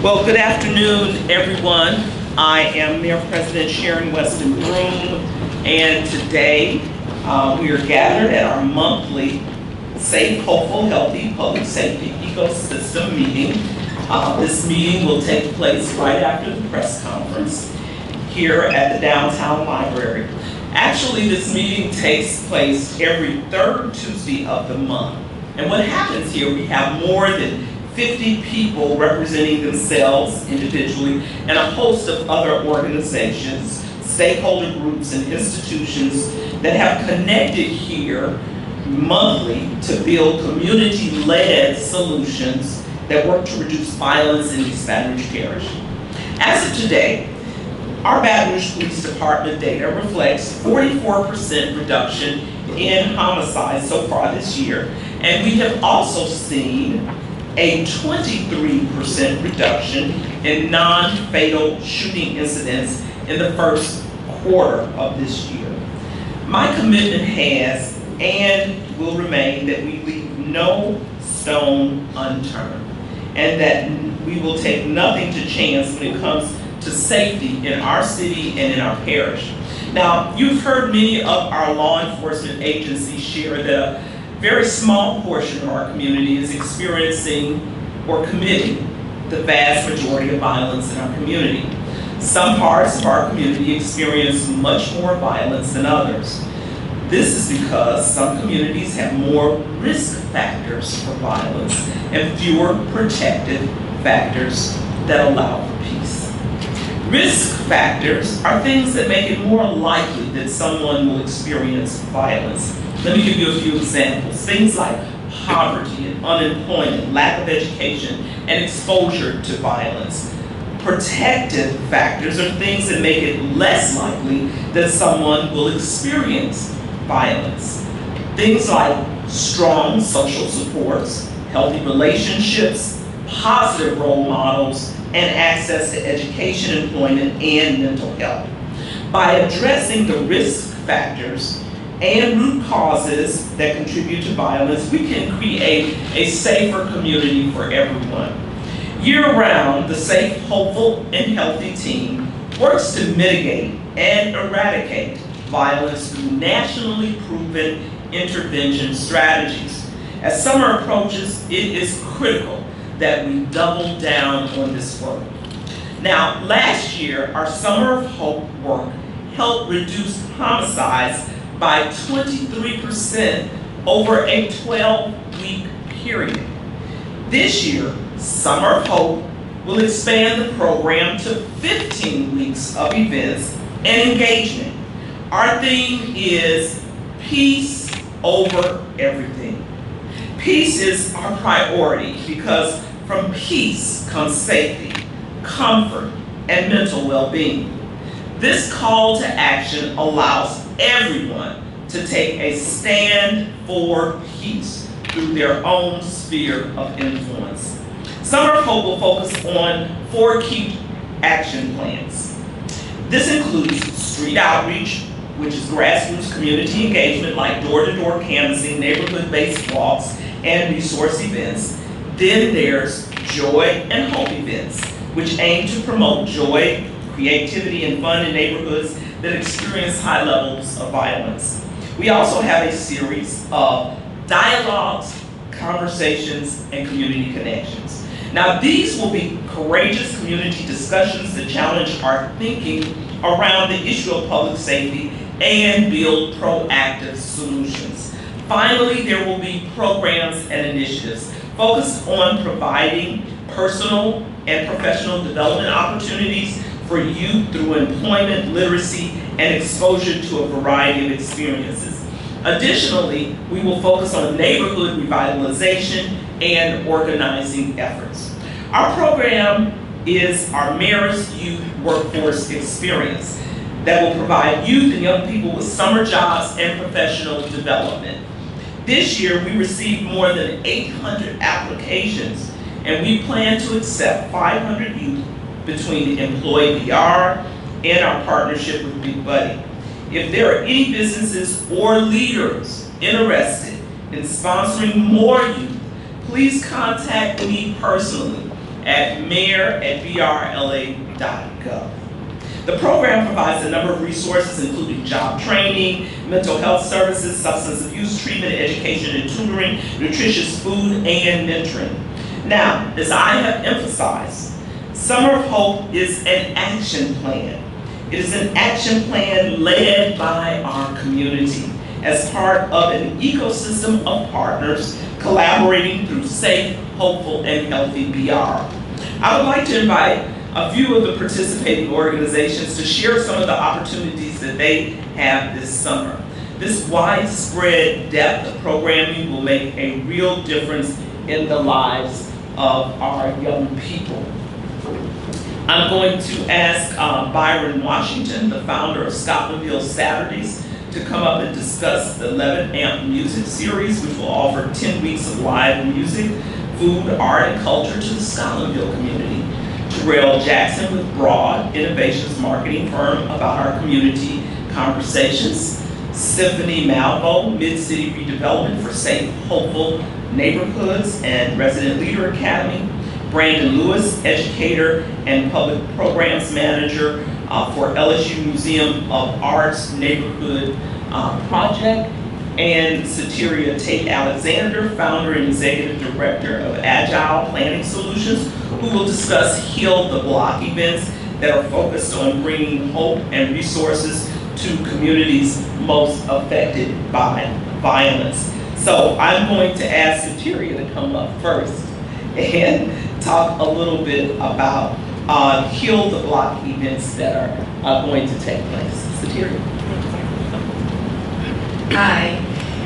Well, good afternoon, everyone. I am Mayor President Sharon Weston Broome, and today we are gathered at our monthly Safe, Hopeful, Healthy Public Safety Ecosystem meeting. This meeting will take place right after the press conference here at the downtown library. Actually, this meeting takes place every third Tuesday of the month. And what happens here, we have more than 50 people representing themselves individually and a host of other organizations, stakeholder groups, and institutions that have connected here monthly to build community-led solutions that work to reduce violence in East Baton Rouge Parish. As of today, our Baton Rouge Police Department data reflects 44% reduction in homicides so far this year, and we have also seen a 23% reduction in non-fatal shooting incidents in the first quarter of this year. My commitment has and will remain that we leave no stone unturned, and that we will take nothing to chance when it comes to safety in our city and in our parish. Now, you've heard many of our law enforcement agencies share that a very small portion of our community is experiencing or committing the vast majority of violence in our community. Some parts of our community experience much more violence than others. This is because some communities have more risk factors for violence and fewer protective factors that allow for peace. Risk factors are things that make it more likely that someone will experience violence. Let me give you a few examples. Things like poverty and unemployment, lack of education, and exposure to violence. Protective factors are things that make it less likely that someone will experience violence. Things like strong social supports, healthy relationships, positive role models, and access to education, employment, and mental health. By addressing the risk factors and root causes that contribute to violence, we can create a safer community for everyone. Year-round, the Safe, Hopeful, and Healthy team works to mitigate and eradicate violence through nationally proven intervention strategies. As summer approaches, it is critical that we double down on this work. Now, last year, our Summer of Hope work helped reduce homicides by 23% over a 12-week period. This year, Summer of Hope will expand the program to 15 weeks of events and engagement. Our theme is peace over everything. Peace is our priority because from peace comes safety, comfort, and mental well-being. This call to action allows everyone to take a stand for peace through their own sphere of influence. Summer of Hope will focus on 4 key action plans. This includes street outreach, which is grassroots community engagement like door-to-door canvassing, neighborhood-based walks, and resource events. Then there's Joy and Hope events, which aim to promote joy, creativity, and fun in neighborhoods that experience high levels of violence. We also have a series of dialogues, conversations, and community connections. Now, these will be courageous community discussions that challenge our thinking around the issue of public safety and build proactive solutions. Finally, there will be programs and initiatives focused on providing personal and professional development opportunities for youth through employment, literacy, and exposure to a variety of experiences. Additionally, we will focus on neighborhood revitalization and organizing efforts. Our program is our Mayor's Youth Workforce Experience that will provide youth and young people with summer jobs and professional development. This year, we received more than 800 applications, and we plan to accept 500 youth between Employ VR and our partnership with Big Buddy. If there are any businesses or leaders interested in sponsoring more youth, please contact me personally at mayor@brla.gov. The program provides a number of resources, including job training, mental health services, substance abuse treatment, education and tutoring, nutritious food, and mentoring. Now, as I have emphasized, Summer of Hope is an action plan. It is an action plan led by our community as part of an ecosystem of partners collaborating through safe, hopeful, and healthy BR. I would like to invite a few of the participating organizations to share some of the opportunities that they have this summer. This widespread depth of programming will make a real difference in the lives of our young people. I'm going to ask Byron Washington, the founder of Scotlandville Saturdays, to come up and discuss the 11 Amp Music Series, which will offer 10 weeks of live music, food, art, and culture to the Scotlandville community. Terrell Jackson with Broad Innovations marketing firm about our community conversations. Symphony Malvo, Mid-City Redevelopment for Safe, Hopeful Neighborhoods and Resident Leader Academy. Brandon Lewis, educator and public programs manager for LSU Museum of Art's Neighborhood Project. And Sateria Tate Alexander, founder and executive director of Agile Planning Solutions, who will discuss Heal the Block events that are focused on bringing hope and resources to communities most affected by violence. So I'm going to ask Sateria to come up first and talk a little bit about Heal the Block events that are going to take place. Sateria. Hi.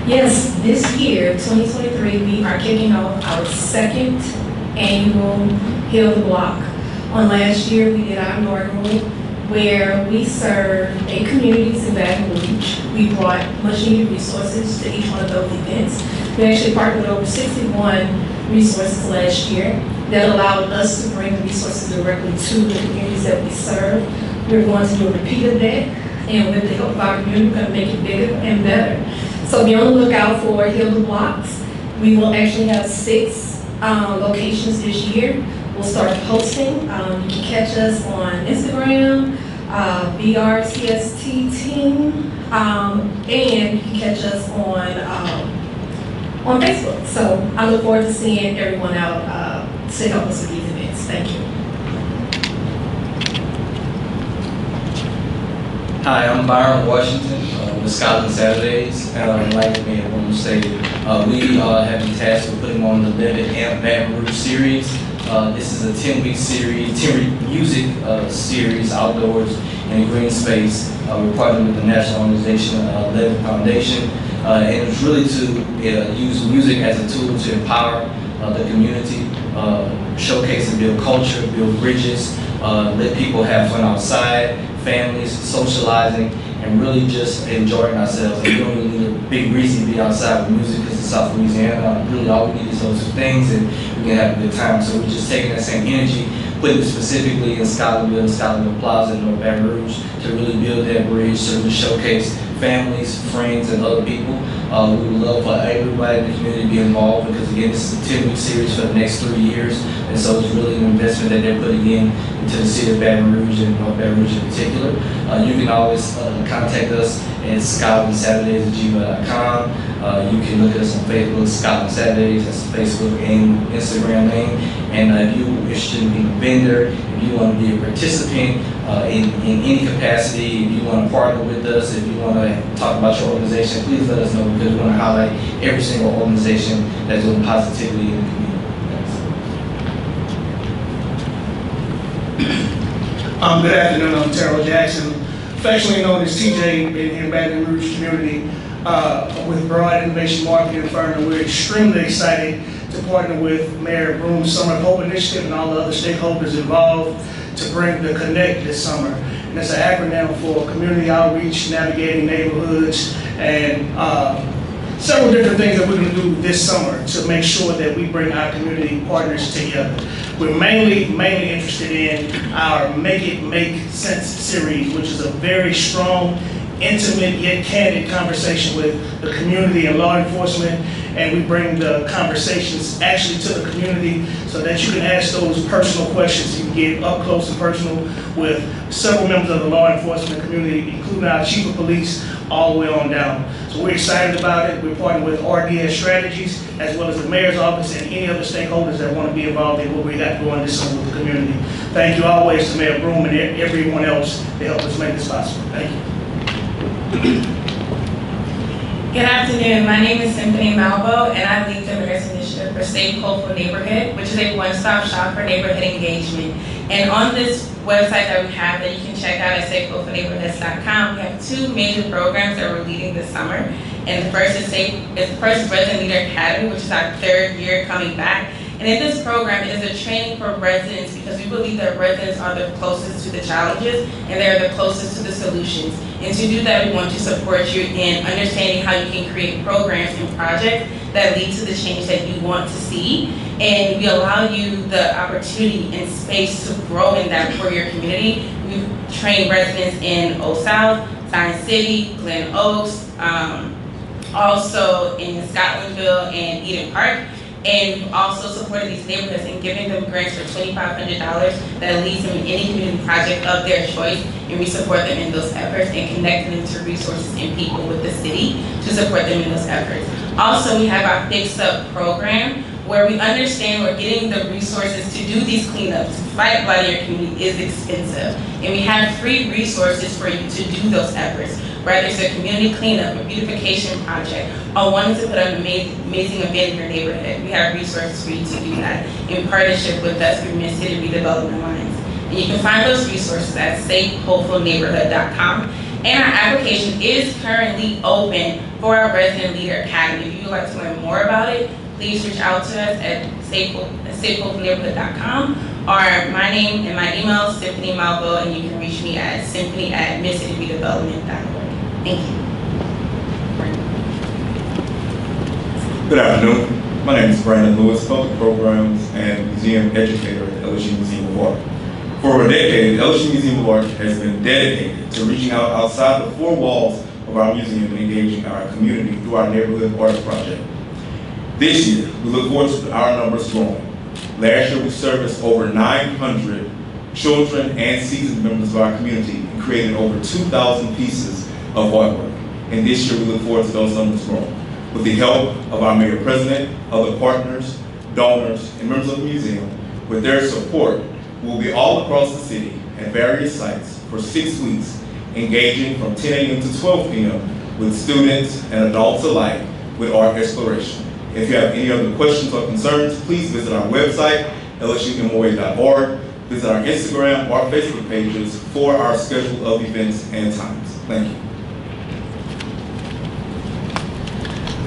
Yes, this year, 2023, we are kicking off our second annual Heal the Block. On last year, we did our inaugural where we served 8 communities in Baton Rouge. We brought much needed resources to each one of those events. We actually partnered with over 61 resources last year that allowed us to bring the resources directly to the communities that we serve. We're going to do a repeat of that, and with the help of our community, we're going to make it bigger and better. So be on the lookout for Heal the Blocks. We will actually have 6 locations this year. We'll start posting. You can catch us on Instagram, BRTST team, and you can catch us on Facebook. So I look forward to seeing everyone out to help us with these events. Thank you. Hi, I'm Byron Washington with Scotland Saturdays, and like me, I want to say we have been tasked with putting on the 11 Amp Baton Rouge series. This is a 10-week series, 10-week music series outdoors in a green space. We're partnering with the national organization, Levin Foundation, and it's really to use music as a tool to empower the community, showcase and build culture, build bridges, let people have fun outside, families, socializing, and really just enjoying ourselves. And we don't really need a big reason to be outside with music because it's South Louisiana. Really all we need is those 2 things and we can have a good time. So we're just taking that same energy, putting it specifically in Scotlandville Plaza in North Baton Rouge to really build that bridge, to really showcase families, friends, and other people. We would love for everybody in the community to be involved because again, this is a 10-week series for the next 3 years. And so it's really an investment that they're putting into the city of Baton Rouge and North Baton Rouge in particular. You can always contact us at scotlandsaturdays@gmail.com. You can look at us on Facebook, Scotland Saturdays, that's Facebook and Instagram name. And if you're interested in being a vendor, if you want to be a participant in any capacity, if you want to partner with us, if you want to talk about your organization, please let us know because we want to highlight every single organization that's doing positively in the community. Good afternoon, I'm Terrell Jackson, affectionately known as TJ in Baton Rouge community with Broad Innovation Marketing firm, and we're extremely excited to partner with Mayor Broom's Summer of Hope Initiative and all the other stakeholders involved to bring the Connect this summer. And it's an acronym for Community Outreach, Navigating Neighborhoods, and several different things that we're going to do this summer to make sure that we bring our community partners together. We're mainly interested in our Make It Make Sense series, which is a very strong, intimate yet candid conversation with the community and law enforcement and we bring the conversations actually to the community so that you can ask those personal questions. You can get up close and personal with several members of the law enforcement community, including our chief of police, all the way on down. So we're excited about it. We're partnering with RDS Strategies, as well as the mayor's office and any other stakeholders that want to be involved in what we got going this summer with the community. Thank you always to Mayor Broome and everyone else to help us make this possible. Thank you. Good afternoon. My name is Symphony Malvo, and I lead the Mayor's Initiative for Safe, Hopeful Neighborhood, which is a one-stop shop for neighborhood engagement. And on this website that we have that you can check out at safehopefulneighborhoods.com, we have two major programs that we're leading this summer. And the first is Resident Leader Academy, which is our third year coming back. And in this program, it is a training for residents because we believe that residents are the closest to the challenges and they're the closest to the solutions. And to do that, we want to support you in understanding how you can create programs and projects that lead to the change that you want to see. And we allow you the opportunity and space to grow in that for your community. We've trained residents in Old South, Science City, Glen Oaks, also in Scotlandville and Eden Park. And we've also supported these neighborhoods and giving them grants for $2,500 that leads them in any community project of their choice. And we support them in those efforts and connecting them to resources and people with the city to support them in those efforts. Also, we have our Fix Up program where we understand we're getting the resources to do these cleanups. Fight blood in your community is expensive. And we have free resources for you to do those efforts. Whether it's a community cleanup, a beautification project, or wanting to put an amazing event in your neighborhood, we have resources for you to do that in partnership with us through Mid-City Redevelopment Alliance. And you can find those resources at safehopefulneighborhood.com. And our application is currently open for our Resident Leader Academy. If you would like to learn more about it, please reach out to us at safehopefulneighborhood.com or my name and my email, Symphony Malvo, and you can reach me at symphony@midcityredevelopment.org. Thank you. Good afternoon. My name is Brandon Lewis, Public Programs and Museum Educator at LSU Museum of Art. For over a decade, LSU Museum of Art has been dedicated to reaching out outside the four walls of our museum and engaging our community through our Neighborhood Arts Project. This year, we look forward to our numbers growing. Last year, we serviced over 900 children and seasoned members of our community and created over 2,000 pieces of artwork. And this year, we look forward to those numbers growing. With the help of our Mayor President, other partners, donors, and members of the museum, with their support, we will be all across the city at various sites for 6 weeks, engaging from 10 a.m. to 12 p.m. with students and adults alike with art exploration. If you have any other questions or concerns, please visit our website, lsumoa.org, visit our Instagram or Facebook pages for our schedule of events and times. Thank you.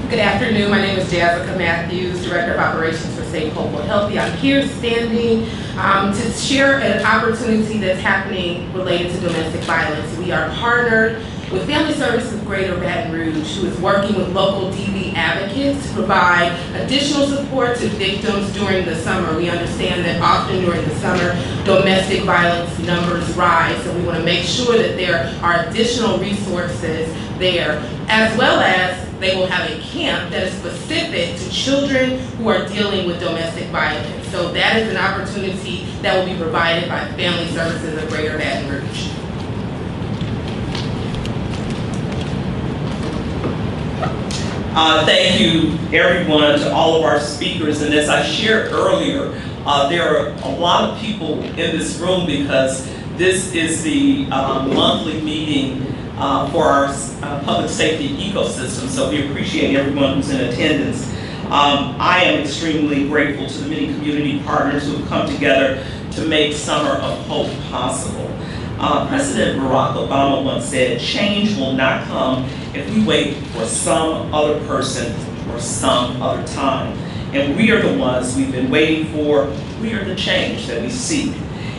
Good afternoon. My name is Jessica Matthews, Director of Operations for Safe, Hopeful, Healthy. I'm here standing to share an opportunity that's happening related to domestic violence. We are partnered with Family Services Greater Baton Rouge, who is working with local DV advocates to provide additional support to victims during the summer. We understand that often during the summer, domestic violence numbers rise, so we want to make sure that there are additional resources there, as well as they will have a camp that is specific to children who are dealing with domestic violence. So that is an opportunity that will be provided by Family Services of Greater Baton Rouge. Thank you, everyone, to all of our speakers. And as I shared earlier, there are a lot of people in this room because this is the monthly meeting for our public safety ecosystem. So we appreciate everyone who's in attendance. I am extremely grateful to the many community partners who have come together to make Summer of Hope possible. President Barack Obama once said, change will not come if we wait for some other person or some other time. And we are the ones we've been waiting for. We are the change that we seek.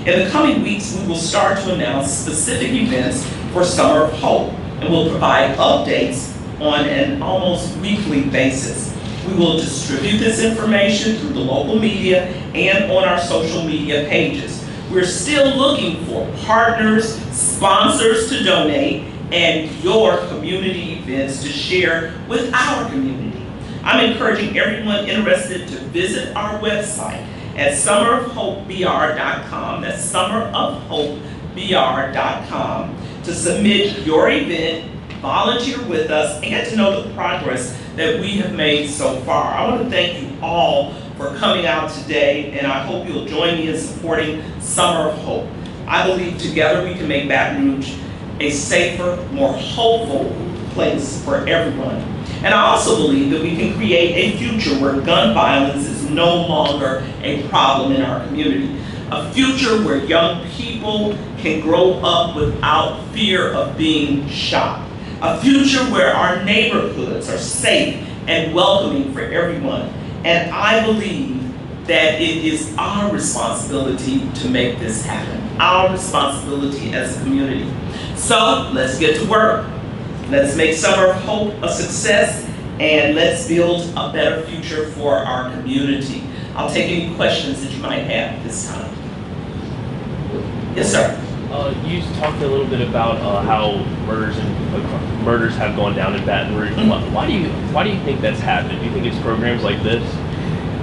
In the coming weeks, we will start to announce specific events for Summer of Hope, and we'll provide updates on an almost weekly basis. We will distribute this information through the local media and on our social media pages. We're still looking for partners, sponsors to donate, and your community events to share with our community. I'm encouraging everyone interested to visit our website at summerofhopebr.com. That's summerofhopebr.com to submit your event, volunteer with us, and to know the progress that we have made so far. I want to thank you all for coming out today, and I hope you'll join me in supporting Summer of Hope. I believe together we can make Baton Rouge a safer, more hopeful place for everyone. And I also believe that we can create a future where gun violence is no longer a problem in our community. A future where young people can grow up without fear of being shot. A future where our neighborhoods are safe and welcoming for everyone. And I believe that it is our responsibility to make this happen. Our responsibility as a community. So let's get to work. Let's make Summer of Hope a success, and let's build a better future for our community. I'll take any questions that you might have this time. Yes, sir. You talked a little bit about how murders have gone down in Baton Rouge. Why do you think that's happened? Do you think it's programs like this?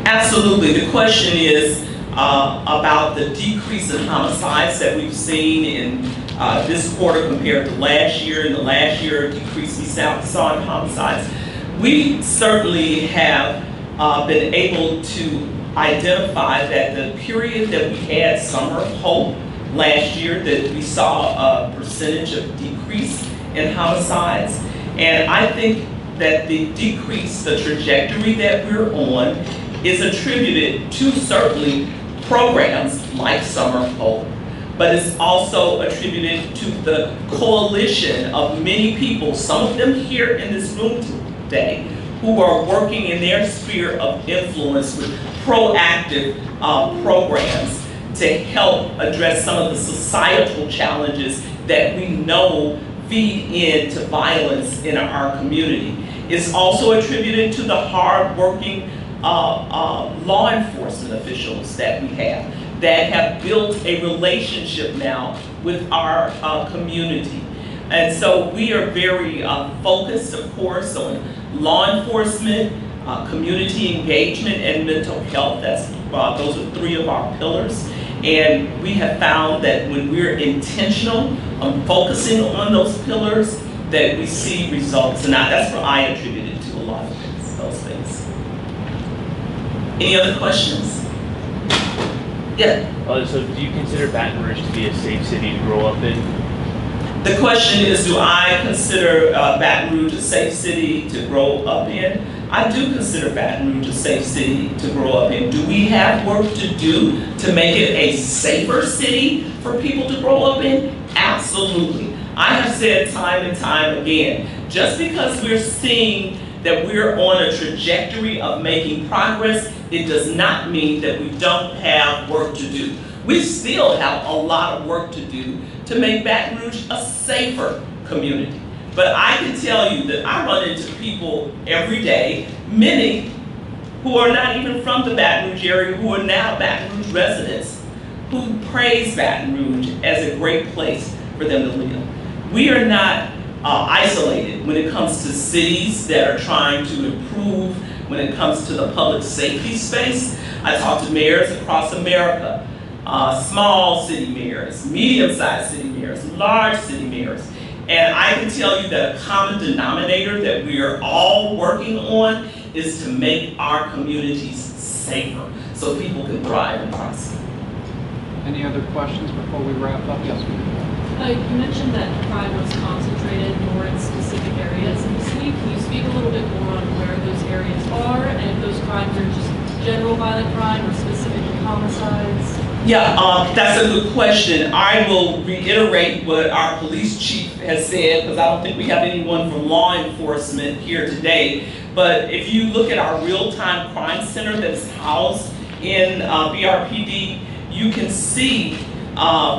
Absolutely. The question is about the decrease in homicides that we've seen in this quarter compared to last year. In the last year, decrease we saw in homicides. We certainly have been able to identify that the period that we had Summer of Hope last year, that we saw a percentage of decrease in homicides. And I think that the decrease, the trajectory that we're on, is attributed to certainly programs like Summer of Hope, but it's also attributed to the coalition of many people, some of them here in this room today, who are working in their sphere of influence with proactive programs to help address some of the societal challenges that we know feed into violence in our community. It's also attributed to the hard-working law enforcement officials that we have that have built a relationship now with our community. And so we are very focused, of course, on law enforcement, community engagement, and mental health. Those are three of our pillars. And we have found that when we're intentional on focusing on those pillars, that we see results. And that's what I attributed to a lot of those things. Any other questions? Yeah. So do you consider Baton Rouge to be a safe city to grow up in? The question is, do I consider Baton Rouge a safe city to grow up in? I do consider Baton Rouge a safe city to grow up in. Do we have work to do to make it a safer city for people to grow up in? Absolutely. I have said time and time again, just because we're seeing that we're on a trajectory of making progress, it does not mean that we don't have work to do. We still have a lot of work to do to make Baton Rouge a safer community. But I can tell you that I run into people every day, many who are not even from the Baton Rouge area, who are now Baton Rouge residents, who praise Baton Rouge as a great place for them to live. We are not isolated when it comes to cities that are trying to improve when it comes to the public safety space. I talk to mayors across America, small city mayors, medium-sized city mayors, large city mayors. And I can tell you that a common denominator that we are all working on is to make our communities safer so people can thrive and prosper. Any other questions before we wrap up? Yes, ma'am. You mentioned that crime was concentrated more in specific areas in the city. Can you speak a little bit more on where those areas are and if those crimes are just general violent crime or specifically homicides? Yeah, that's a good question. I will reiterate what our police chief has said, because I don't think we have anyone from law enforcement here today. But if you look at our real-time crime center that's housed in BRPD, you can see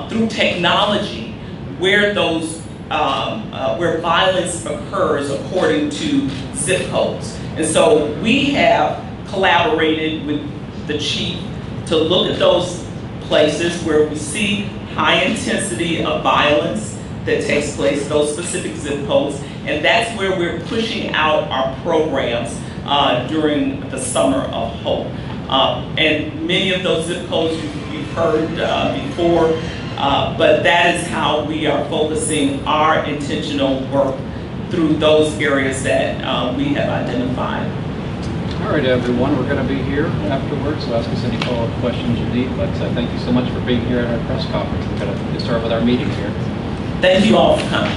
through technology where those where violence occurs according to zip codes. And so we have collaborated with the chief to look at those places where we see high intensity of violence that takes place, those specific zip codes, and that's where we're pushing out our programs during the Summer of Hope. And many of those zip codes you've heard before, but that is how we are focusing our intentional work through those areas that we have identified. All right, everyone, we're going to be here afterwards, so ask us any follow-up questions you need, but thank you so much for being here at our press conference. We're going to get started with our meeting here. Thank you all for coming.